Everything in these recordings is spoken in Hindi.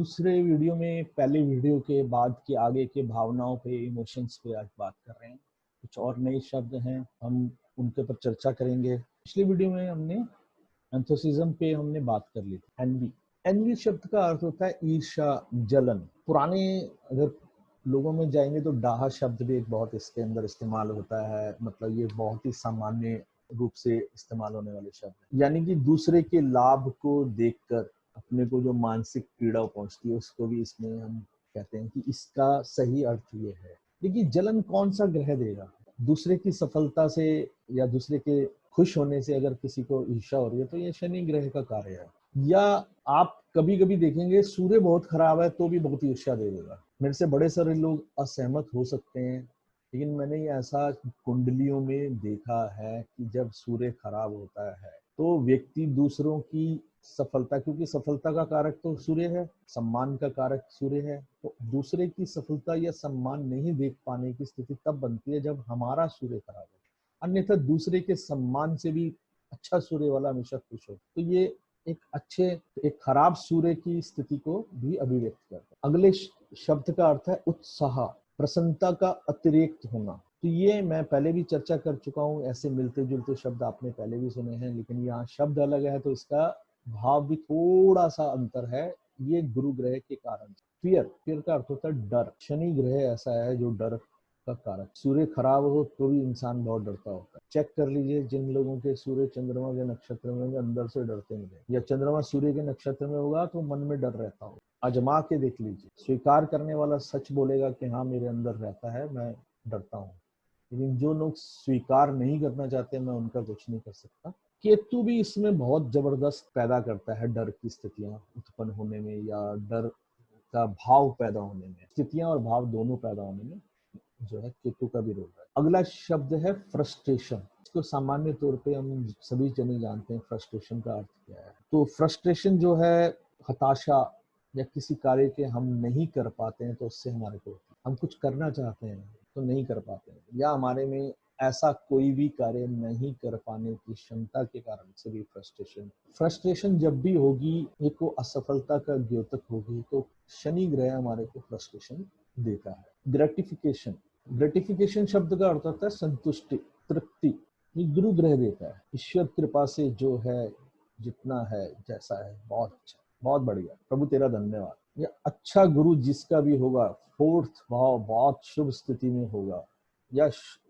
दूसरे वीडियो में पहले वीडियो के बाद के आगे के भावनाओं पे, इमोशंस पे आज बात कर रहे हैं। कुछ और नए शब्द हैं, हम उनके ऊपर चर्चा करेंगे। पिछले वीडियो में हमने एंथुसिज्म पे हमने बात कर ली थी। एनवी एनवी शब्द का अर्थ होता है ईर्ष्या, जलन। पुराने अगर लोगों में जाएंगे तो डाहा शब्द भी एक बहुत इसके अंदर इस्तेमाल होता है। मतलब ये बहुत ही सामान्य रूप से इस्तेमाल होने वाले शब्द है। यानी कि दूसरे के लाभ को देखकर अपने को जो मानसिक पीड़ा पहुंचती है उसको भी इसमें हम कहते हैं कि इसका सही अर्थ ये है। देखिए, जलन कौन सा ग्रह देगा? दूसरे की सफलता से या दूसरे के खुश होने से अगर किसी को ईर्ष्या हो रही है तो ये शनि ग्रह का कार्य है। या आप कभी कभी देखेंगे सूर्य बहुत खराब है तो भी बहुत ईर्ष्या दे देगा। मेरे से बड़े सारे लोग असहमत हो सकते हैं, लेकिन मैंने ऐसा कुंडलियों में देखा है कि जब सूर्य खराब होता है तो व्यक्ति दूसरों की सफलता, क्योंकि सफलता का कारक तो सूर्य है, सम्मान का कारक सूर्य है, तो दूसरे की सफलता या सम्मान नहीं देख पाने की स्थिति तब बनती है जब हमारा सूर्य खराब है। अन्यथा दूसरे के सम्मान से भी अच्छा सूर्य वाला हमेशा खुश हो। तो ये एक खराब सूर्य की स्थिति को भी अभिव्यक्त करता है। अगले शब्द का अर्थ है उत्साह, प्रसन्नता का अतिरिक्त होना। तो ये मैं पहले भी चर्चा कर चुका हूँ। ऐसे मिलते जुलते शब्द आपने पहले भी सुने हैं, लेकिन यहाँ शब्द अलग है तो इसका भाव भी थोड़ा सा अंतर है। ये गुरु ग्रह के कारण। फियर का अर्थ होता है डर। शनि ग्रह ऐसा है जो डर का कारक। सूर्य खराब हो तो भी इंसान बहुत डरता होता है। चेक कर लीजिए, जिन लोगों के सूर्य चंद्रमा के नक्षत्र में होंगे अंदर से डरते मिले, या चंद्रमा सूर्य के नक्षत्र में होगा तो मन में डर रहता हो। आजमा के देख लीजिए। स्वीकार करने वाला सच बोलेगा कि हाँ मेरे अंदर रहता है, मैं डरता हूँ। लेकिन जो लोग स्वीकार नहीं करना चाहते, मैं उनका कुछ नहीं कर सकता। केतु भी इसमें बहुत जबरदस्त पैदा करता है डर की स्थितियां उत्पन्न होने में, या डर का भाव पैदा होने में। स्थितियां और भाव दोनों पैदा होने में जो है केतु का भी रोल है। अगला शब्द है फ्रस्ट्रेशन। इसको सामान्य तौर पे हम सभी जने जानते हैं फ्रस्ट्रेशन का अर्थ क्या है। तो फ्रस्ट्रेशन जो है हताशा, या किसी कार्य के हम नहीं कर पाते हैं तो उससे हमारे को, हम कुछ करना चाहते हैं तो नहीं कर पाते हैं, या हमारे में ऐसा कोई भी कार्य नहीं कर पाने की क्षमता के कारण से भी फ्रस्ट्रेशन जब भी होगी, ये को असफलता का द्योतक होगी, तो शनि ग्रह हमारे को फ्रस्ट्रेशन देता है। ग्रेटिफिकेशन शब्द का अर्थ होता है संतुष्टि, तृप्ति। ये गुरु ग्रह देता है। ईश्वर कृपा से जो है, जितना है, जैसा है, बहुत अच्छा, बहुत बढ़िया, प्रभु तेरा धन्यवाद। ये अच्छा गुरु जिसका भी होगा, फोर्थ भाव बहुत शुभ स्थिति में होगा, या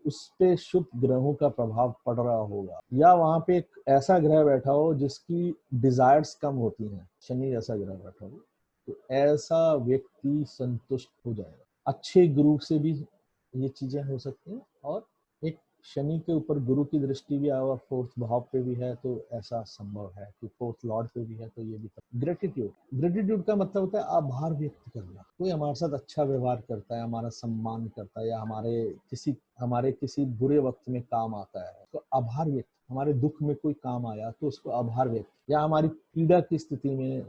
उस पे शुभ ग्रहों का प्रभाव पड़ रहा होगा, या वहां पे एक ऐसा ग्रह बैठा हो जिसकी डिजायर्स कम होती हैं, शनि जैसा ग्रह बैठा हो, तो ऐसा व्यक्ति संतुष्ट हो जाएगा। अच्छे गुरु से भी ये चीजें हो सकती हैं। और एक शनि के ऊपर गुरु की दृष्टि भी और फोर्थ भाव पे भी है, तो ऐसा संभव है कि फोर्थ लॉर्ड पे भी है, तो ये भी। ग्रेटिट्यूड का मतलब होता है आभार व्यक्त करना। कोई हमारे साथ अच्छा व्यवहार करता है, हमारा सम्मान करता है, या हमारे किसी बुरे वक्त में काम आता है तो आभार व्यक्त। हमारे दुख में कोई काम आया तो उसको आभार व्यक्त, या हमारी पीड़ा की स्थिति में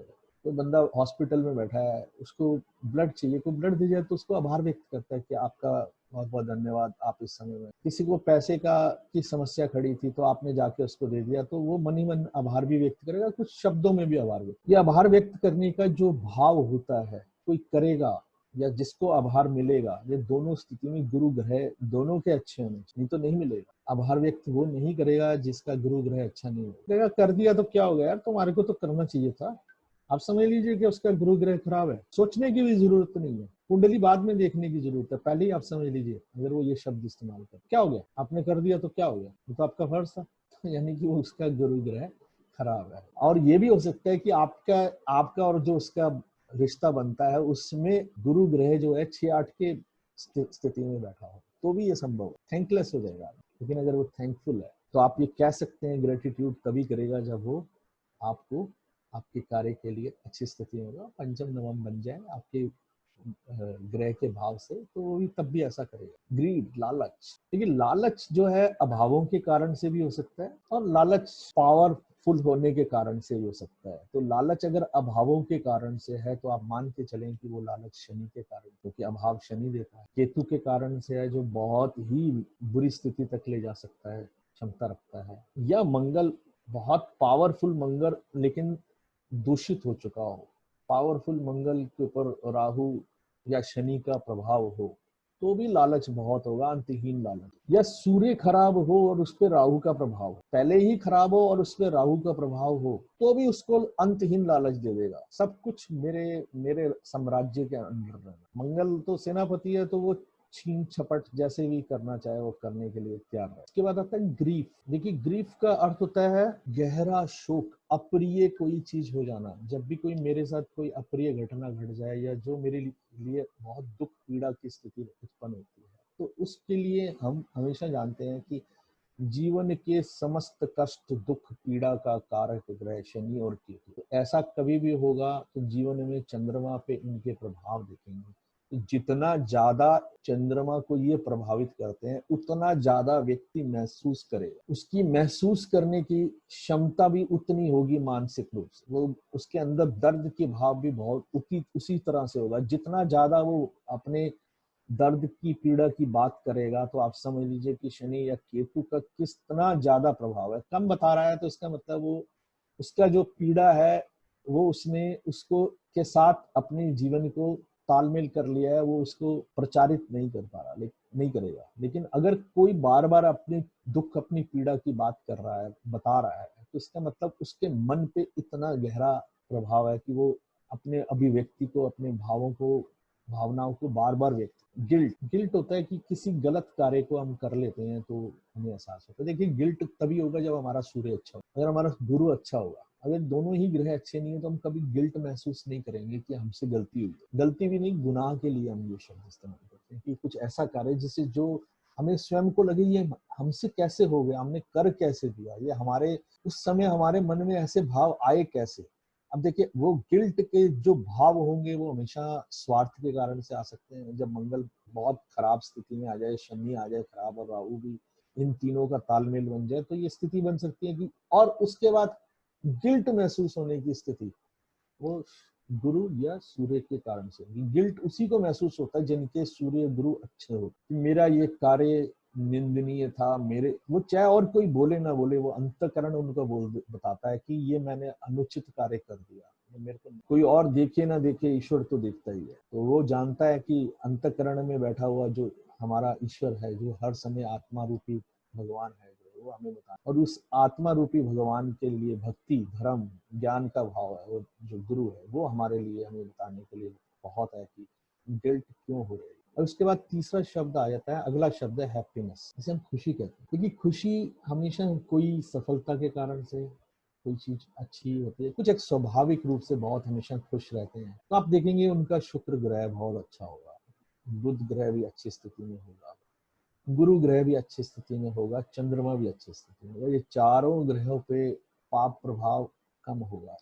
कोई बंदा हॉस्पिटल में बैठा है, उसको ब्लड चाहिए, कोई ब्लड दे जाए तो उसको आभार व्यक्त करता है कि आपका बहुत बहुत धन्यवाद, आप इस समय में। किसी को पैसे की समस्या खड़ी थी तो आपने जाके उसको दे दिया, तो वो मन ही मन आभार भी व्यक्त करेगा, कुछ शब्दों में भी आभार व्यक्त। ये आभार व्यक्त करने का जो भाव होता है, कोई करेगा या जिसको आभार मिलेगा, ये दोनों स्थिति में गुरु ग्रह दोनों के अच्छे होने, नहीं तो नहीं मिलेगा। आभार व्यक्त वो नहीं करेगा जिसका गुरु ग्रह अच्छा नहीं होगा। कर दिया तो क्या हो गया यार, तुम्हारे को तो करना चाहिए था। आप समझ लीजिए कि उसका गुरु ग्रह खराब है, सोचने की भी जरूरत नहीं है, कुंडली बाद में देखने की जरूरत है, पहले ही आप समझ लीजिए। अगर वो ये शब्द इस्तेमाल कर, क्या हो गया, आपने कर दिया तो क्या हो गया, वो तो आपका फर्ज था। यानी कि वो उसका गुरु ग्रह खराब है। और ये भी हो सकता है कि आपका और जो उसका रिश्ता बनता है उसमें गुरु ग्रह जो है 6-8 के स्थिति में बैठा हो, तो भी ये संभव है। थैंकलेस हो जाएगा। लेकिन अगर वो थैंकफुल है तो आप ये कह सकते हैं ग्रेटिट्यूड तभी करेगा जब वो आपको आपके कार्य के लिए अच्छी स्थिति होगा, पंचम नवम बन जाए आपके ग्रह के भाव से, तो वो भी तब भी ऐसा करेगा। ग्रीड, लालच। देखिए, लालच जो है अभावों के कारण से भी हो सकता है, और लालच पावरफुल होने के कारण से भी हो सकता है। तो लालच अगर अभावों के कारण से है तो आप मान के चलें कि वो लालच शनि के कारण, क्योंकि अभाव शनि देता है। केतु के कारण से है जो बहुत ही बुरी स्थिति तक ले जा सकता है, क्षमता रखता है। या मंगल, बहुत पावरफुल मंगल लेकिन दूषित हो चुका हो, पावरफुल मंगल के ऊपर राहु या शनि का प्रभाव हो तो भी लालच बहुत होगा, अंतहीन लालच। या सूर्य खराब हो और उस पर राहु का प्रभाव हो, पहले ही खराब हो और उस पर राहु का प्रभाव हो तो भी उसको अंतहीन लालच दे देगा, सब कुछ मेरे मेरे साम्राज्य के अंदर रहना। मंगल तो सेनापति है तो वो छीन छपट जैसे भी करना चाहे वो करने के लिए तैयार है। उसके बाद आता है ग्रीफ। देखिए ग्रीफ का अर्थ होता है गहरा शोक, अप्रिय कोई चीज हो जाना। जब भी कोई मेरे साथ कोई अप्रिय घटना घट जाए या जो मेरे लिए बहुत दुख पीड़ा की स्थिति उत्पन्न होती है तो उसके लिए हम हमेशा जानते हैं कि जीवन के समस्त कष्ट दुख पीड़ा का कारक ग्रह शनि और केतु। तो ऐसा कभी भी होगा तो जीवन में चंद्रमा पे इनके प्रभाव देखेंगे। तो जितना ज्यादा चंद्रमा को ये प्रभावित करते हैं उतना ज्यादा व्यक्ति महसूस करेगा, उसकी महसूस करने की क्षमता भी उतनी होगी। मानसिक रूप से वो उसके अंदर दर्द के भाव भी बहुत उसी तरह से होगा। जितना ज्यादा वो अपने दर्द की पीड़ा की बात करेगा तो आप समझ लीजिए कि शनि या केतु का कितना ज्यादा प्रभाव है। कम बता रहा है तो इसका मतलब वो उसका जो पीड़ा है वो उसने उसको के साथ अपने जीवन को तालमेल कर लिया है, वो उसको प्रचारित नहीं कर पा रहा, लेकिन नहीं करेगा। लेकिन अगर कोई बार बार अपने दुख अपनी पीड़ा की बात कर रहा है, बता रहा है, तो इसका मतलब उसके मन पे इतना गहरा प्रभाव है कि वो अपने अभिव्यक्ति को, अपने भावों को, भावनाओं को बार बार व्यक्त। गिल्ट होता है कि किसी गलत कार्य को हम कर लेते हैं तो हमें एहसास होता है। देखिए गिल्ट तभी होगा जब हमारा सूर्य अच्छा हो, अगर हमारा गुरु अच्छा होगा। अगर दोनों ही ग्रह अच्छे नहीं है तो हम कभी गिल्ट महसूस नहीं करेंगे कि हमसे गलती हुई। गलती भी नहीं, गुनाह के लिए हम ये शब्द इस्तेमाल करते हैं कि कुछ ऐसा कार्य जिससे जो हमें स्वयं को लगे ये हमसे कैसे हो गया, हमने कर कैसे दिया, ये हमारे उस समय हमारे मन में ऐसे भाव आए कैसे। अब देखिए वो गिल्ट के जो भाव होंगे वो हमेशा स्वार्थ के कारण से आ सकते हैं। जब मंगल बहुत खराब स्थिति में आ जाए, शनि आ जाए खराब और राहु भी, इन तीनों का तालमेल बन जाए तो ये स्थिति बन सकती है कि, और उसके बाद गिल्ट महसूस होने की स्थिति वो गुरु या सूर्य के कारण से। गिल्ट उसी को महसूस होता है जिनके सूर्य गुरु अच्छे हो कि मेरा ये कार्य निंदनीय था, मेरे वो चाहे और कोई बोले ना बोले वो अंतःकरण उनका बताता है कि ये मैंने अनुचित कार्य कर दिया। मेरे को कोई और देखे ना देखे, ईश्वर तो देखता ही है। तो वो जानता है कि अंतःकरण में बैठा हुआ जो हमारा ईश्वर है, जो हर समय आत्मा रूपी भगवान है, वो हमें बता, और उस आत्मा रूपी भगवान के लिए भक्ति धर्म ज्ञान का भाव है, वो जो गुरु है वो हमारे लिए हमें बताने के लिए बहुत है कि गिल्ट क्यों हो रही है। और उसके बाद तीसरा शब्द आ जाता है, अगला शब्द है हैप्पीनेस, जिसे हम खुशी कहते हैं। क्योंकि खुशी हमेशा कोई सफलता के कारण से कोई चीज अच्छी होती है, कुछ एक स्वाभाविक रूप से बहुत हमेशा खुश रहते हैं। तो आप देखेंगे उनका शुक्र ग्रह बहुत अच्छा होगा, बुध ग्रह भी अच्छी स्थिति में होगा, गुरु ग्रह भी अच्छी स्थिति में होगा, चंद्रमा भी अच्छी स्थिति में होगा। ये चारों ग्रहों पे पाप प्रभाव कम होगा।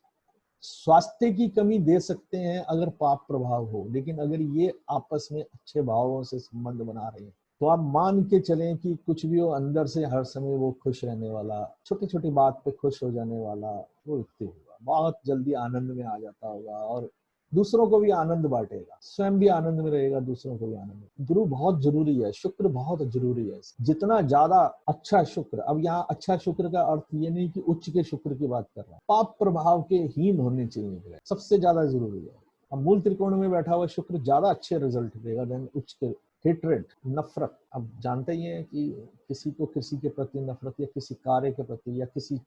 स्वास्थ्य की कमी दे सकते हैं अगर पाप प्रभाव हो, लेकिन अगर ये आपस में अच्छे भावों से संबंध बना रहे हैं तो आप मान के चलें कि कुछ भी हो अंदर से हर समय वो खुश रहने वाला, छोटी छोटी बात पे खुश हो जाने वाला वो व्यक्ति होगा, बहुत जल्दी आनंद में आ जाता होगा और दूसरों को भी आनंद बांटेगा, स्वयं भी आनंद में रहेगा, दूसरों को भी आनंद। गुरु बहुत जरूरी है, शुक्र बहुत जरूरी है। जितना ज्यादा अच्छा शुक्र, अब यहाँ अच्छा शुक्र का अर्थ ये नहीं कि उच्च के शुक्र की बात कर रहा हूँ, पाप प्रभाव के हीन होने चाहिए, सबसे ज्यादा जरूरी है। अब मूल त्रिकोण में बैठा हुआ शुक्र ज्यादा अच्छे रिजल्ट देगा देन उच्च के। हेट्रेड, नफरत, अब जानते ही हैं कि किसी को किसी के प्रति नफरत या किसी कार्य के प्रति या किसी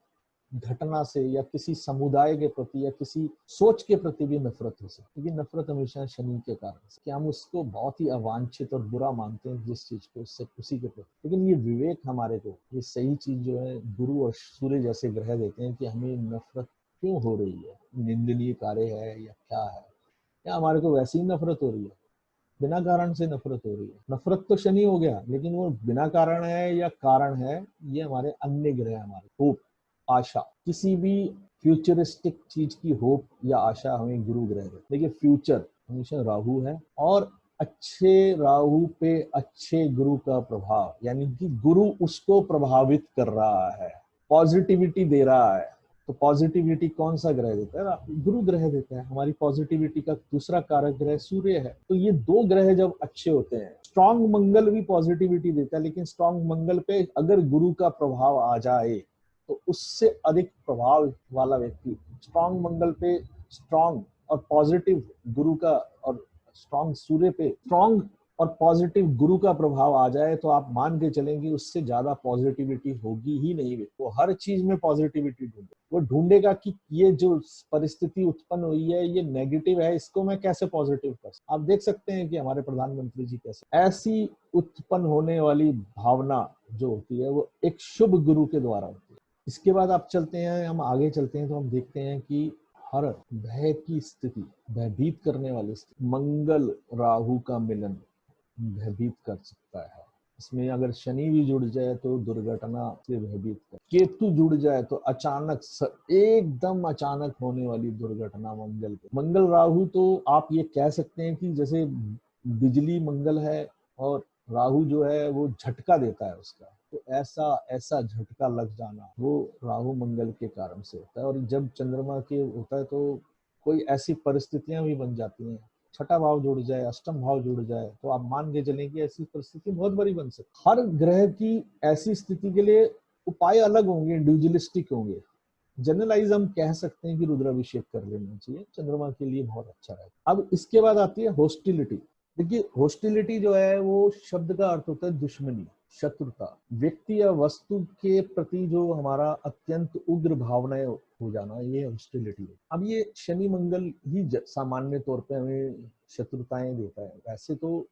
घटना से या किसी समुदाय के प्रति या किसी सोच के प्रति भी नफरत हो सकती है। क्योंकि नफरत हमेशा शनि के कारण से, कि हम उसको बहुत ही अवांछित और बुरा मानते हैं जिस चीज को, उससे उसी के प्रति। लेकिन ये विवेक हमारे को ये सही चीज जो है गुरु और सूर्य जैसे ग्रह देते हैं कि हमें नफरत क्यों हो रही है, निंदनीय कार्य है या क्या है, या हमारे को वैसे ही नफरत हो रही है, बिना कारण से नफरत हो रही है। नफरत तो शनि हो गया, लेकिन वो बिना कारण है या कारण है, ये हमारे अन्य ग्रह, हमारे होप आशा, किसी भी फ्यूचरिस्टिक चीज की होप या आशा हमें गुरु ग्रह देते। देखिए फ्यूचर हमेशा राहु है और अच्छे राहु पे अच्छे गुरु का प्रभाव, यानी कि गुरु उसको प्रभावित कर रहा है, पॉजिटिविटी दे रहा है। तो पॉजिटिविटी कौन सा ग्रह देता है? गुरु ग्रह देता है। हमारी पॉजिटिविटी का दूसरा कारक ग्रह सूर्य है। तो ये दो ग्रह जब अच्छे होते हैं, स्ट्रॉन्ग मंगल भी पॉजिटिविटी देता है, लेकिन स्ट्रॉन्ग मंगल पे अगर गुरु का प्रभाव आ जाए तो उससे अधिक प्रभाव वाला व्यक्ति, स्ट्रॉन्ग मंगल पे स्ट्रॉन्ग और पॉजिटिव गुरु का और स्ट्रॉन्ग सूर्य पे स्ट्रॉन्ग और पॉजिटिव गुरु का प्रभाव आ जाए तो आप मान के चलेंगे उससे ज्यादा पॉजिटिविटी होगी ही नहीं। वो हर चीज में पॉजिटिविटी ढूंढे, वो ढूंढेगा कि ये जो परिस्थिति उत्पन्न हुई है ये नेगेटिव है, इसको मैं कैसे पॉजिटिव कर सकता। आप देख सकते हैं कि हमारे प्रधानमंत्री जी कैसे ऐसी उत्पन्न होने वाली भावना जो होती है वो एक शुभ गुरु के द्वारा होती है। इसके बाद आप चलते हैं, हम आगे चलते हैं तो हम देखते हैं कि हर भय की स्थिति, भयभीत करने वाली स्थिति, मंगल राहु का मिलन भयभीत कर सकता है। इसमें अगर शनि भी जुड़ जाए तो दुर्घटना से भयभीत कर, केतु जुड़ जाए तो अचानक एकदम अचानक होने वाली दुर्घटना मंगल पे। मंगल राहु तो आप ये कह सकते हैं कि जैसे बिजली मंगल है और राहु जो है वो झटका देता है उसका, तो ऐसा झटका लग जाना वो राहु मंगल के कारण से होता है। और जब चंद्रमा के होता है तो कोई ऐसी परिस्थितियां भी बन जाती हैं, छठा भाव जुड़ जाए, अष्टम भाव जुड़ जाए तो आप मान के चलें कि ऐसी परिस्थिति बहुत बड़ी बन सकती है। हर ग्रह की ऐसी स्थिति के लिए उपाय अलग होंगे, इंडिविजुअलिस्टिक होंगे। जनरलाइज हम कह सकते हैं कि रुद्राभिषेक कर लेना चाहिए, चंद्रमा के लिए बहुत अच्छा है। अब इसके बाद आती है होस्टिलिटी। देखिए होस्टिलिटी जो है वो शब्द का अर्थ होता है दुश्मनी, शत्रुता, व्यक्ति या वस्तु के प्रति जो हमारा अत्यंत उग्र भावनाएं हो जाना, ये हॉस्टिलिटी है। अब ये शनि मंगल ही सामान्य तौर पे हमें शत्रुताएं देता है। वैसे तो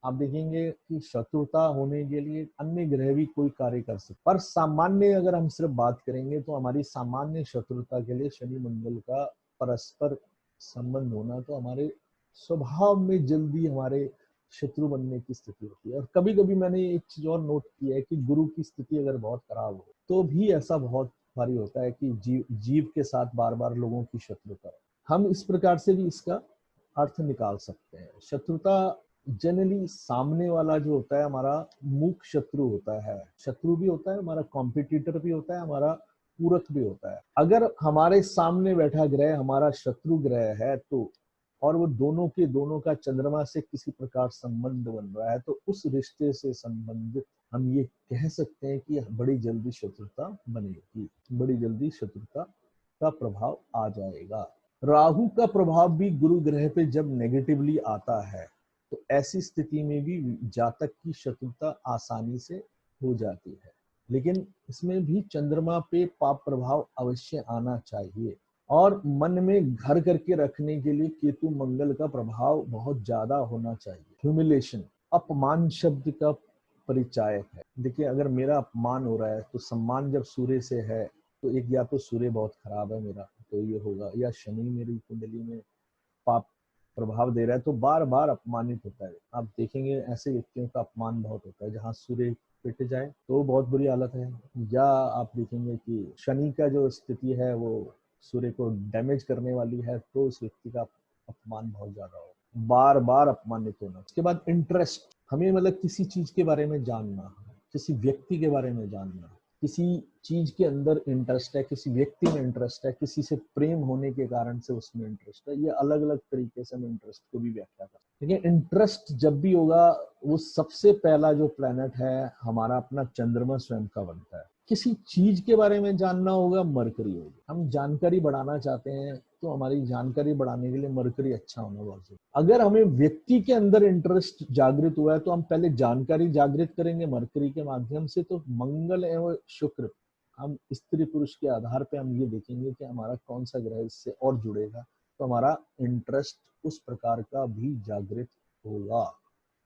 आप देखेंगे कि शत्रुता होने के लिए अन्य ग्रह भी कोई कार्य कर सकते, पर सामान्य अगर हम सिर्फ बात करेंगे तो हमारी सामान्य शत्रुता के लिए शनि मंगल का परस्पर संबंध होना तो हमारे स्वभाव में जल्दी हमारे शत्रु बनने की स्थिति होती है। और कभी कभी मैंने एक चीज और नोट की है कि गुरु की स्थिति अगर बहुत खराब हो तो भी ऐसा बहुत भारी होता है कि जीव के साथ बार बार लोगों की शत्रुता। हम इस प्रकार से भी इसका अर्थ निकाल सकते हैं। शत्रुता जनरली सामने वाला जो होता है हमारा मुख्य शत्रु होता है, शत्रु भी होता है, हमारा कॉम्पिटिटर भी होता है, हमारा पूरक भी होता है। अगर हमारे सामने बैठा ग्रह हमारा शत्रु ग्रह है तो और वो दोनों के दोनों का चंद्रमा से किसी प्रकार संबंध बन रहा है तो उस रिश्ते से संबंधित हम ये कह सकते हैं कि बड़ी जल्दी शत्रुता बनेगी, बड़ी जल्दी शत्रुता का प्रभाव आ जाएगा। राहु का प्रभाव भी गुरु ग्रह पे जब नेगेटिवली आता है तो ऐसी स्थिति में भी जातक की शत्रुता आसानी से हो जाती है। लेकिन इसमें भी चंद्रमा पे पाप प्रभाव अवश्य आना चाहिए और मन में घर करके रखने के लिए केतु मंगल का प्रभाव बहुत ज्यादा होना चाहिए। ह्यूमिलेशन, अपमान शब्द का परिचायक है। देखिए अगर मेरा अपमान हो रहा है तो सम्मान जब सूर्य से है तो एक या तो सूर्य बहुत खराब है मेरा तो ये होगा, या शनि मेरी कुंडली में पाप प्रभाव दे रहा है तो बार बार अपमानित होता है। आप देखेंगे ऐसे व्यक्तियों का अपमान बहुत होता है। जहाँ सूर्य पिट जाए तो बहुत बुरी हालत है, या आप देखेंगे कि शनि का जो स्थिति है वो सूर्य को डैमेज करने वाली है तो उस व्यक्ति का अपमान बहुत ज्यादा हो, बार बार अपमानित होना। उसके बाद इंटरेस्ट, हमें मतलब किसी चीज के बारे में जानना, किसी व्यक्ति के बारे में जानना, किसी चीज के अंदर इंटरेस्ट है, किसी व्यक्ति में इंटरेस्ट है, किसी से प्रेम होने के कारण से उसमें इंटरेस्ट है। ये अलग अलग तरीके से हम इंटरेस्ट को भी व्याख्या कर सकते हैं। देखिए इंटरेस्ट जब भी होगा वो सबसे पहला जो प्लैनेट है हमारा अपना चंद्रमा स्वयं का बनता है। किसी चीज के बारे में जानना होगा, मरकरी होगी। हम जानकारी बढ़ाना चाहते हैं तो हमारी जानकारी बढ़ाने के लिए मरकरी अच्छा होना बहुत जरूरी। अगर हमें व्यक्ति के अंदर इंटरेस्ट जागृत हुआ है तो हम पहले जानकारी जागृत करेंगे मरकरी के माध्यम से। तो मंगल एवं शुक्र, हम स्त्री पुरुष के आधार पे हम ये देखेंगे कि हमारा कौन सा ग्रह इससे और जुड़ेगा तो हमारा इंटरेस्ट उस प्रकार का भी जागृत होगा।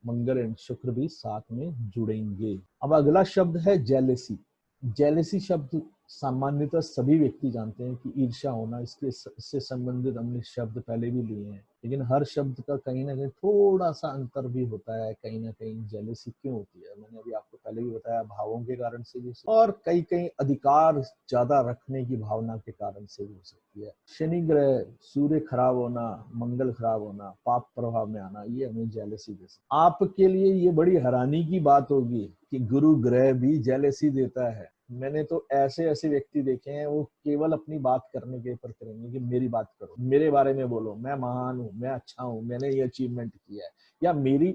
मंगल एंड शुक्र भी साथ में जुड़ेंगे। अब अगला शब्द है जेलेसी। जेलेसी शब्द सामान्यतः सभी व्यक्ति जानते हैं कि ईर्ष्या होना, इससे संबंधित हमने शब्द पहले भी लिए हैं, लेकिन हर शब्द का कहीं ना कहीं थोड़ा सा अंतर भी होता है। कहीं ना कहीं जेलेसी क्यों होती है, मैंने अभी आपको पहले भी बताया, भावों के कारण से भी, और कई कई अधिकार ज्यादा रखने की भावना के कारण से भी हो सकती है। शनि ग्रह, सूर्य खराब होना, मंगल खराब होना, पाप प्रभाव में आना, ये हमें जेलेसी दे सकता है। आपके लिए ये बड़ी हैरानी की बात होगी कि गुरु ग्रह भी जेलेसी देता है। मैंने तो ऐसे ऐसे व्यक्ति देखे हैं वो केवल अपनी बात करने के ऊपर करेंगे कि मेरी बात करो, मेरे बारे में बोलो, मैं महान हूँ, मैं अच्छा हूँ, मैंने ये अचीवमेंट किया है, या मेरी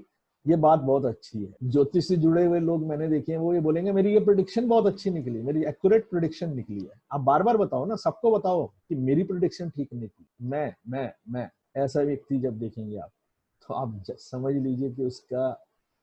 ये बात बहुत अच्छी है। ज्योतिष से जुड़े हुए लोग मैंने देखे हैं वो ये बोलेंगे मेरी ये प्रेडिक्शन बहुत अच्छी निकली, मेरी एक्यूरेट प्रेडिक्शन निकली है। आप बार बार बताओ ना, सबको बताओ कि मेरी प्रेडिक्शन ठीक निकली, मैं ऐसा व्यक्ति जब देखेंगे आप, तो आप समझ लीजिए कि उसका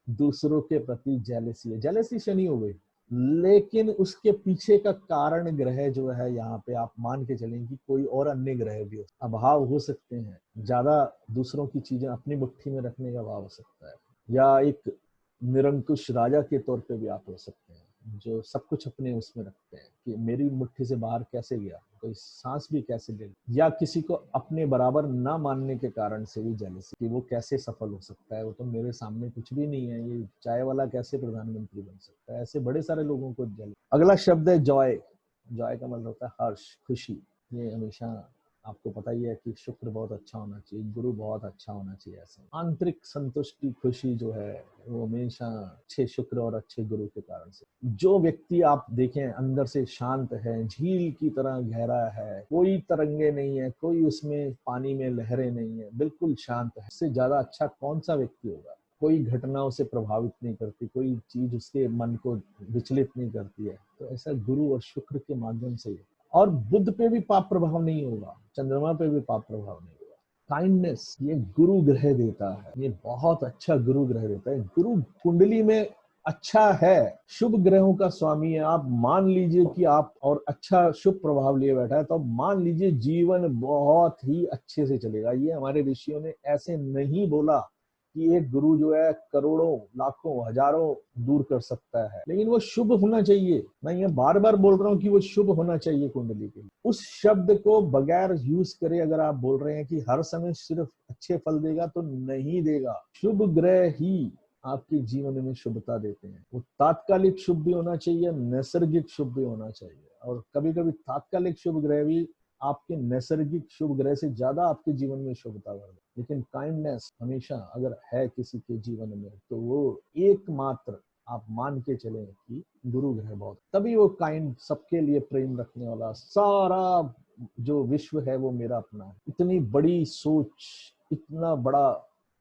दूसरों के प्रति जेलसी है। जेलसी शनि हो गई, लेकिन उसके पीछे का कारण ग्रह जो है, यहाँ पे आप मान के चलें कि कोई और अन्य ग्रह भी हो, अभाव हो सकते हैं, ज्यादा दूसरों की चीजें अपनी मुट्ठी में रखने का अभाव हो सकता है, या एक निरंकुश राजा के तौर पे भी आप हो सकते हैं, जो सब कुछ अपने उसमें रखते हैं कि मेरी मुट्ठी से बाहर कैसे गया, कोई सांस भी कैसे ले, या किसी को अपने बराबर ना मानने के कारण से भी जेलसी कि वो कैसे सफल हो सकता है, वो तो मेरे सामने कुछ भी नहीं है, ये चाय वाला कैसे प्रधानमंत्री बन सकता है। ऐसे बड़े सारे लोगों को जेलसी। अगला शब्द है जॉय। जॉय का मतलब होता है हर्ष, खुशी। ये हमेशा आपको पता ही है कि शुक्र बहुत अच्छा होना चाहिए, गुरु बहुत अच्छा होना चाहिए। ऐसे आंतरिक संतुष्टि, खुशी जो है वो हमेशा अच्छे शुक्र और अच्छे गुरु के कारण से। जो व्यक्ति आप देखें अंदर से शांत है, झील की तरह गहरा है, कोई तरंगे नहीं है, कोई उसमें पानी में लहरें नहीं है, बिल्कुल शांत है, इससे ज्यादा अच्छा कौन सा व्यक्ति होगा। कोई घटना उसे प्रभावित नहीं करती, कोई चीज उसके मन को विचलित नहीं करती है। तो ऐसा गुरु और शुक्र के माध्यम से। और बुध पे भी पाप प्रभाव नहीं होगा, चंद्रमा पे भी पाप प्रभाव नहीं होगा। काइंडनेस ये गुरु ग्रह देता है, ये बहुत अच्छा गुरु ग्रह देता है। गुरु कुंडली में अच्छा है, शुभ ग्रहों का स्वामी है। आप मान लीजिए कि आप और अच्छा शुभ प्रभाव लिए बैठा है, तो मान लीजिए जीवन बहुत ही अच्छे से चलेगा। ये हमारे ऋषियों ने ऐसे नहीं बोला कि एक गुरु जो है करोड़ों, लाखों, हजारों दूर कर सकता है, लेकिन वो शुभ होना चाहिए। मैं ये बार बार बोल रहा हूँ कि वो शुभ होना चाहिए कुंडली के लिए। उस शब्द को बगैर यूज करे अगर आप बोल रहे हैं कि हर समय सिर्फ अच्छे फल देगा, तो नहीं देगा। शुभ ग्रह ही आपके जीवन में शुभता देते हैं। वो तात्कालिक शुभ भी होना चाहिए, नैसर्गिक शुभ भी होना चाहिए। और कभी कभी तात्कालिक शुभ ग्रह भी आपके नैसर्गिक शुभ ग्रह से ज्यादा आपके जीवन में शुभता भर दे। लेकिन काइंडनेस हमेशा अगर है किसी के जीवन में, तो वो एकमात्र आप मान के चले कि गुरु ग्रह बहुत, तभी वो काइंड, सबके लिए प्रेम रखने वाला, सारा जो विश्व है वो मेरा अपना है, इतनी बड़ी सोच, इतना बड़ा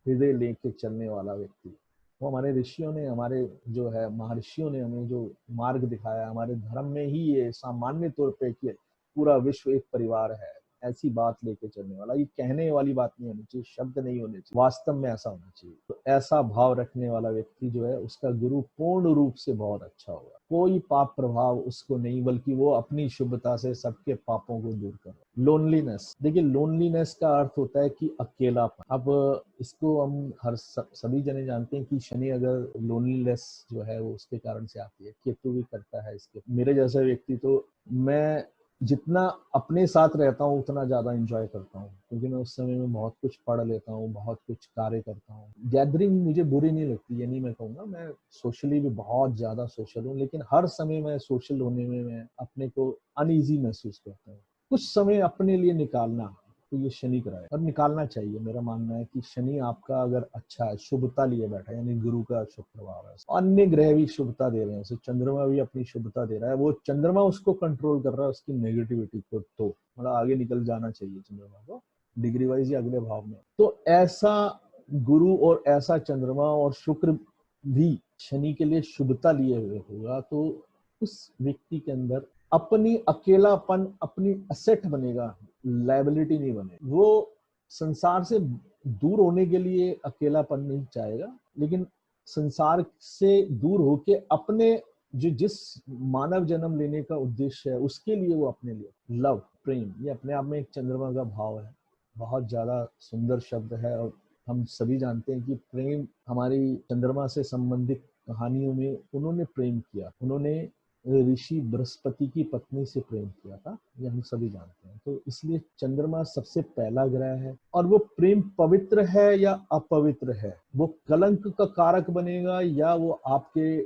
हृदय लेके चलने वाला व्यक्ति। वो हमारे ऋषियों ने, हमारे जो है महर्षियों ने हमें जो मार्ग दिखाया, हमारे धर्म में ही ये सामान्य तौर पे कि पूरा विश्व एक परिवार है, ऐसी बात लेके चलने वाला। ये कहने वाली बात नहीं होनी चाहिए, शब्द नहीं होने चाहिए, वास्तव में ऐसा होना चाहिए। तो ऐसा भाव रखने वाला व्यक्ति जो है, उसका गुरु पूर्ण रूप से बहुत अच्छा होगा। कोई पाप प्रभाव उसको नहीं, बल्कि वो अपनी शुभता से सबके पापों को दूर कर। लोनलीनेस, देखिए लोनलीनेस का अर्थ होता है कि अकेलापन। अब इसको हम सभी जने जानते हैं कि शनि अगर लोनलीनेस जो है वो उसके कारण से आती है, केतु भी करता है इसके। मेरे जैसा व्यक्ति तो मैं जितना अपने साथ रहता हूँ उतना ज्यादा एंजॉय करता हूँ, क्योंकि मैं उस समय में बहुत कुछ पढ़ लेता हूँ, बहुत कुछ कार्य करता हूँ। गैदरिंग मुझे बुरी नहीं लगती, ये नहीं मैं कहूँगा, मैं सोशली भी बहुत ज्यादा सोशल हूँ, लेकिन हर समय मैं सोशल होने में मैं अपने को अनईजी महसूस करता हूँ। कुछ समय अपने लिए निकालना, तो ये शनि कराए और निकालना चाहिए। मेरा मानना है कि शनि आपका अगर अच्छा है, शुभता लिए बैठा है, यानी गुरु का शुभ प्रभाव है, अन्य ग्रह भी शुभता दे रहे हैं उसे, चंद्रमा भी अपनी शुभता दे रहा है, वो चंद्रमा उसको कंट्रोल कर रहा है, उसकी नेगेटिविटी को। तो मतलब आगे निकल जाना चाहिए चंद्रमा को डिग्री वाइज या अगले भाव में। तो ऐसा गुरु और ऐसा चंद्रमा और शुक्र भी शनि के लिए शुभता लिए हुए होगा, तो उस व्यक्ति के अंदर अपनी अकेलापन अपनी असेट बनेगा, लायबिलिटी नहीं बनेगी। वो संसार से दूर होने के लिए अकेलापन नहीं चाहेगा, लेकिन संसार से दूर होके अपने जो जिस मानव जन्म लेने का उद्देश्य है उसके लिए वो अपने लिए लव, प्रेम, ये अपने आप में एक चंद्रमा का भाव है, बहुत ज्यादा सुंदर शब्द है। और हम सभी जानते हैं कि प्रेम हमारी चंद्रमा से संबंधित कहानियों में उन्होंने प्रेम किया, उन्होंने ऋषि बृहस्पति की पत्नी से प्रेम किया था, ये हम सभी जानते हैं। तो इसलिए चंद्रमा सबसे पहला ग्रह है। और वो प्रेम पवित्र है या अपवित्र है, वो कलंक का कारक बनेगा या वो आपके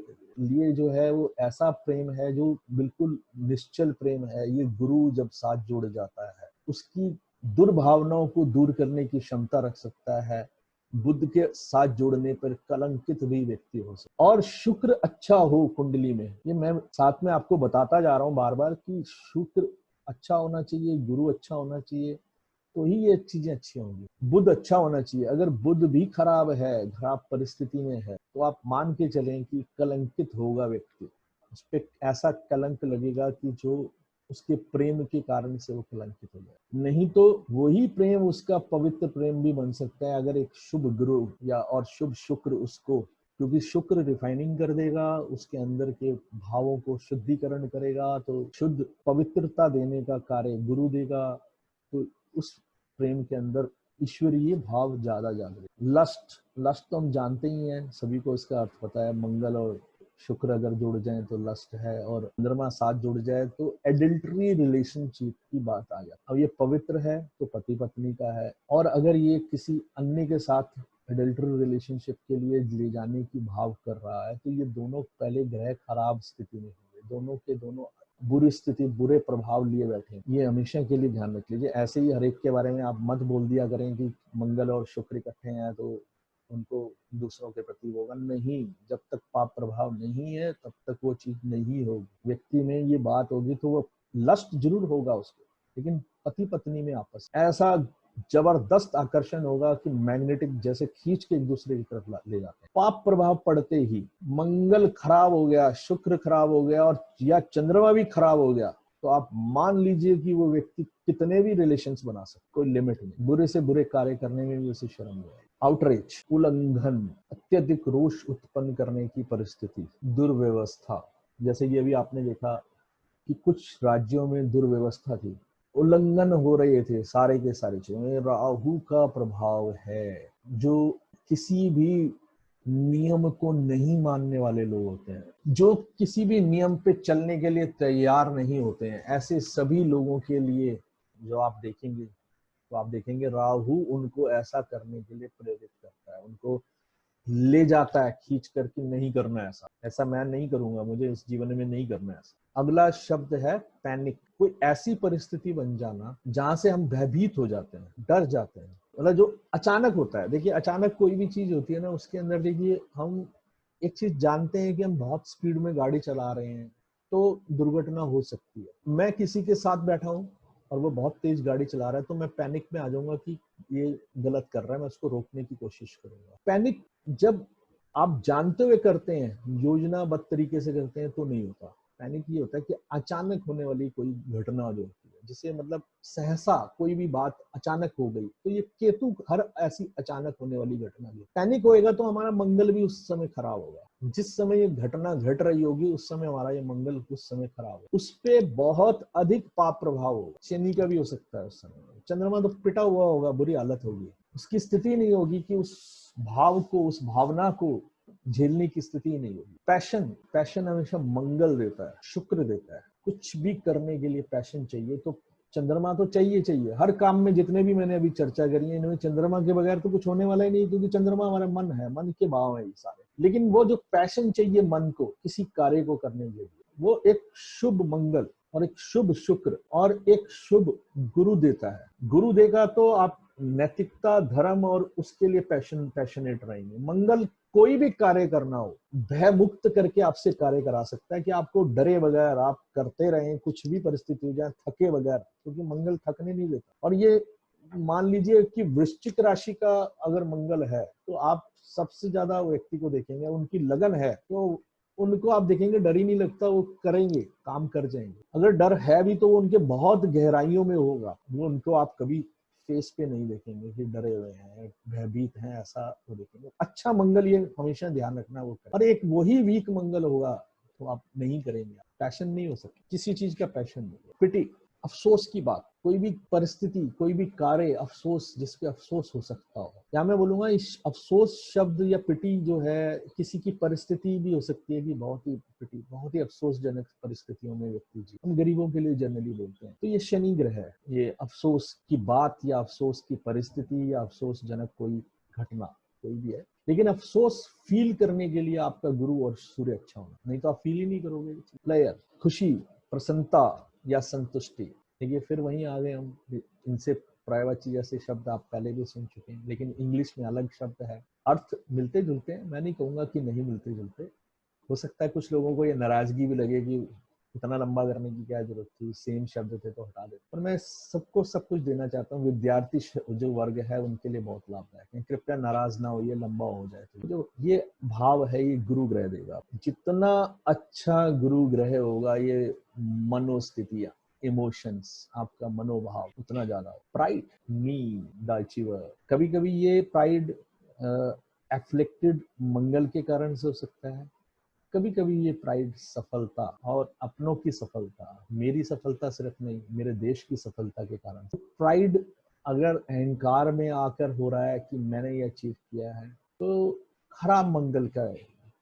लिए जो है वो ऐसा प्रेम है जो बिल्कुल निश्चल प्रेम है। ये गुरु जब साथ जोड़ जाता है, उसकी दुर्भावनाओं को दूर करने की क्षमता रख सकता है। बुध के साथ जोड़ने पर कलंकित भी व्यक्ति हो सकता। और शुक्र अच्छा हो कुंडली में, ये मैं साथ में आपको बताता जा रहा हूँ बार बार कि शुक्र अच्छा होना चाहिए, गुरु अच्छा होना चाहिए, तो ही ये चीजें अच्छी होंगी। बुध अच्छा होना चाहिए। अगर बुध भी खराब है, खराब परिस्थिति में है, तो आप मान के चलें कि कलंकित होगा व्यक्ति, उस पर ऐसा कलंक लगेगा कि जो उसके प्रेम के कारण से वो कलंकित हो जाए। नहीं तो वही प्रेम उसका पवित्र प्रेम भी बन सकता है अगर एक शुभ गुरु या और शुभ शुक्र उसको, क्योंकि शुक्र रिफाइनिंग कर देगा, उसके अंदर के भावों को शुद्धिकरण करेगा, तो शुद्ध पवित्रता देने का कार्य गुरु देगा। तो उस प्रेम के अंदर ईश्वरीय भाव ज्यादा जागृत। लस्ट, लस्ट तो हम जानते ही हैं, सभी को इसका अर्थ पता है। मंगल और शुक्र अगर जुड़ जाए तो लस्ट है, और चंद्रमा साथ जुड़ जाए तो एडल्ट्री रिलेशनशिप की बात आ जाती। अब ये पवित्र है तो पति पत्नी का है, और अगर ये किसी अन्य के साथ एडल्ट्री रिलेशनशिप के लिए ले जाने की भाव कर रहा है, तो ये दोनों पहले ग्रह खराब स्थिति में होंगे, दोनों के दोनों बुरी स्थिति, बुरे प्रभाव लिए बैठे। ये हमेशा के लिए ध्यान रख लीजिए। ऐसे ही हर एक के बारे में आप मत बोल दिया करें कि मंगल और शुक्र इकट्ठे हैं तो उनको दूसरों के प्रति होगा। नहीं, जब तक पाप प्रभाव नहीं है तब तक वो चीज नहीं होगी। व्यक्ति में ये बात होगी तो वो लस्ट जरूर होगा उसको, लेकिन पति पत्नी में आपस ऐसा जबरदस्त आकर्षण होगा कि मैग्नेटिक जैसे खींच के एक दूसरे की तरफ ले जाते हैं। पाप प्रभाव पड़ते ही मंगल खराब हो गया, शुक्र खराब हो गया, और या चंद्रमा भी खराब हो गया, तो आप मान लीजिए कि वो व्यक्ति कितने भी रिलेशंस बना सकते, कोई लिमिट नहीं। बुरे से बुरे कार्य करने में भी उसे शर्म नहीं आएगी। आउटरीच, उल्लंघन, अत्यधिक रोष उत्पन्न करने की परिस्थिति, दुर्व्यवस्था। जैसे ये भी आपने देखा कि कुछ राज्यों में दुर्व्यवस्था थी, उल्लंघन हो रहे थे सारे के सारे चीजें। राहु का प्रभाव है, जो किसी भी नियम को नहीं मानने वाले लोग होते हैं, जो किसी भी नियम पे चलने के लिए तैयार नहीं होते हैं, ऐसे सभी लोगों के लिए जो आप देखेंगे, तो आप देखेंगे राहु उनको ऐसा करने के लिए प्रेरित करता है, उनको ले जाता है खींच कर कि नहीं करना ऐसा, ऐसा मैं नहीं करूंगा, मुझे इस जीवन में नहीं करना ऐसा। अगला शब्द है पैनिक। कोई ऐसी परिस्थिति बन जाना जहां से हम भयभीत हो जाते हैं, डर जाते हैं, मतलब जो अचानक होता है। देखिए अचानक कोई भी चीज होती है ना, उसके अंदर देखिए हम एक चीज जानते हैं कि हम बहुत स्पीड में गाड़ी चला रहे हैं तो दुर्घटना हो सकती है। मैं किसी के साथ बैठा हूँ और वो बहुत तेज गाड़ी चला रहा है तो मैं पैनिक में आ जाऊंगा कि ये गलत कर रहा है, मैं उसको रोकने की कोशिश करूंगा। पैनिक जब आप जानते हुए करते हैं, योजनाबद्ध तरीके से करते हैं, तो नहीं होता। पैनिक ये होता है कि अचानक होने वाली कोई घटना जो होती है, जिसे मतलब सहसा कोई भी बात अचानक हो गई, तो ये केतु हर ऐसी अचानक होने वाली घटना भी। पैनिक होएगा तो हमारा मंगल भी उस समय खराब होगा। जिस समय ये घटना घट रही होगी उस समय हमारा ये मंगल उस समय खराब होगा, उस पे बहुत अधिक पाप प्रभाव होगा। शनि का भी हो सकता है उस समय। चंद्रमा तो पिटा हुआ होगा, बुरी हालत होगी, उसकी स्थिति नहीं होगी कि उस भाव को, उस भावना को झेलने की स्थिति नहीं होगी। पैशन, पैशन हमेशा मंगल देता है, शुक्र देता है। कुछ भी करने के लिए पैशन चाहिए, तो चंद्रमा तो चाहिए चाहिए हर काम में। जितने भी मैंने अभी चर्चा करी है, इनमें चंद्रमा के बगैर तो कुछ होने वाला ही नहीं, क्योंकि चंद्रमा हमारा मन है, मन के भाव है ये सारे। लेकिन वो जो पैशन चाहिए मन को किसी कार्य को करने के लिए, वो एक शुभ मंगल और एक शुभ शुक्र और एक शुभ गुरु देता है। गुरु देगा तो आप नैतिकता, धर्म और उसके लिए पैशनेट रहेंगे। मंगल कोई भी कार्य करना हो, भय मुक्त करके आपसे कार्य करा सकता है कि आपको डरे बगैर आप करते रहें, कुछ भी परिस्थिति हो जाए, थके बगैर, क्योंकि मंगल थकने नहीं देता। और ये मान लीजिए कि वृश्चिक राशि का अगर मंगल है तो आप सबसे ज्यादा व्यक्ति को देखेंगे, उनकी लगन है तो उनको आप देखेंगे डर ही नहीं लगता, वो करेंगे, काम कर जाएंगे। अगर डर है भी तो वो उनके बहुत गहराइयों में होगा, वो उनको आप कभी फेस पे नहीं देखेंगे कि डरे हुए हैं, भयभीत हैं, ऐसा वो देखेंगे। अच्छा मंगल, ये हमेशा ध्यान रखना, वो करें। और एक वही वीक मंगल होगा तो आप नहीं करेंगे, पैशन नहीं हो सकता, किसी चीज का पैशन नहीं। पिटी, अफसोस की बात, कोई भी परिस्थिति, कोई भी कार्य अफसोस, जिसपे अफसोस हो सकता हो, या मैं बोलूंगा इस अफसोस शब्द या पिटी जो है, किसी की परिस्थिति भी हो सकती है कि बहुत ही पिटी, बहुत ही अफसोसजनक परिस्थितियों में व्यक्ति जी। हम गरीबों के लिए जनरली बोलते हैं, तो ये शनि ग्रह है। ये अफसोस की बात या अफसोस की परिस्थिति या अफसोसजनक कोई घटना कोई भी है, लेकिन अफसोस फील करने के लिए आपका गुरु और सूर्य अच्छा होना, नहीं तो आप फील ही नहीं करोगे। प्लेयर, खुशी, प्रसन्नता या संतुष्टि। देखिए फिर वहीं आ गए हम, इनसे प्राइवेसी जैसे शब्द आप पहले भी सुन चुके हैं, लेकिन इंग्लिश में अलग शब्द है, अर्थ मिलते जुलते हैं। मैं नहीं कहूंगा कि नहीं मिलते जुलते, हो सकता है कुछ लोगों को ये नाराजगी भी लगे कि इतना लंबा करने की क्या जरूरत थी, सेम शब्द थे तो हटा दे। पर मैं सबको सब कुछ देना चाहता हूँ। विद्यार्थी जो वर्ग है उनके लिए बहुत लाभदायक है। कृपया नाराज ना हो, ये लंबा हो जाए तो जो ये भाव है ये गुरु ग्रह देगा। जितना अच्छा गुरु ग्रह होगा, ये मनोस्थितियां, इमोशंस, आपका मनोभाव उतना ज्यादा हो। प्राइड, मी द अचीवर, कभी कभी ये प्राइड एफ्लेक्टेड मंगल के कारण से हो सकता है, कभी कभी ये प्राइड सफलता और अपनों की सफलता, मेरी सफलता सिर्फ नहीं, मेरे देश की सफलता के कारण। प्राइड अगर अहंकार में आकर हो रहा है कि मैंने ये अचीव किया है, तो खराब मंगल का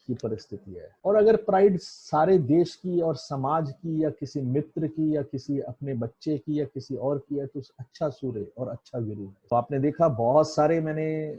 की परिस्थिति है। और अगर प्राइड सारे देश की और समाज की या किसी मित्र की या किसी अपने बच्चे की या किसी और की है, तो अच्छा सूर्य और अच्छा गुरु है। तो आपने देखा बहुत सारे मैंने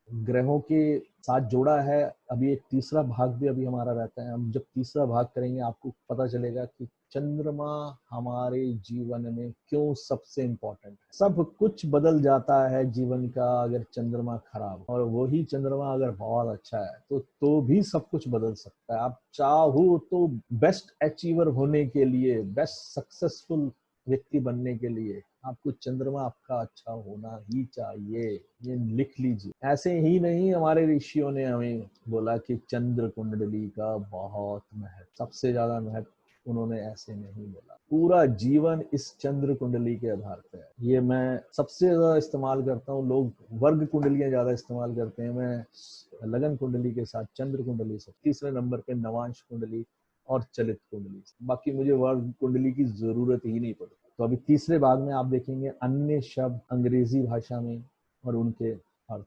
ग्रहों के साथ जोड़ा है। अभी एक तीसरा भाग भी अभी हमारा रहता है। हम जब तीसरा भाग करेंगे आपको पता चलेगा कि चंद्रमा हमारे जीवन में क्यों सबसे इम्पोर्टेंट है। सब कुछ बदल जाता है जीवन का अगर चंद्रमा खराब, और वही चंद्रमा अगर बहुत अच्छा है तो भी सब कुछ बदल सकता है। आप चाहो तो बेस्ट अचीवर होने के लिए, बेस्ट सक्सेसफुल व्यक्ति बनने के लिए आपको चंद्रमा आपका अच्छा होना ही चाहिए। ये लिख लीजिए। ऐसे ही नहीं, हमारे ऋषियों ने हमें बोला कि चंद्र कुंडली का बहुत महत्व, सबसे ज्यादा महत्व उन्होंने ऐसे नहीं बोला। पूरा जीवन इस चंद्र कुंडली के आधार पर है। ये मैं सबसे ज्यादा इस्तेमाल करता हूँ। लोग वर्ग कुंडलियां ज्यादा इस्तेमाल करते हैं, मैं लगन कुंडली के साथ चंद्र कुंडली से, तीसरे नंबर पे नवांश कुंडली और चलित कुंडली। बाकी मुझे वर्ग कुंडली की जरूरत ही नहीं पड़ती। तो अभी तीसरे भाग में आप देखेंगे अन्य शब्द अंग्रेजी भाषा में और उनके अर्थ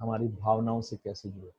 हमारी भावनाओं से कैसे जुड़े।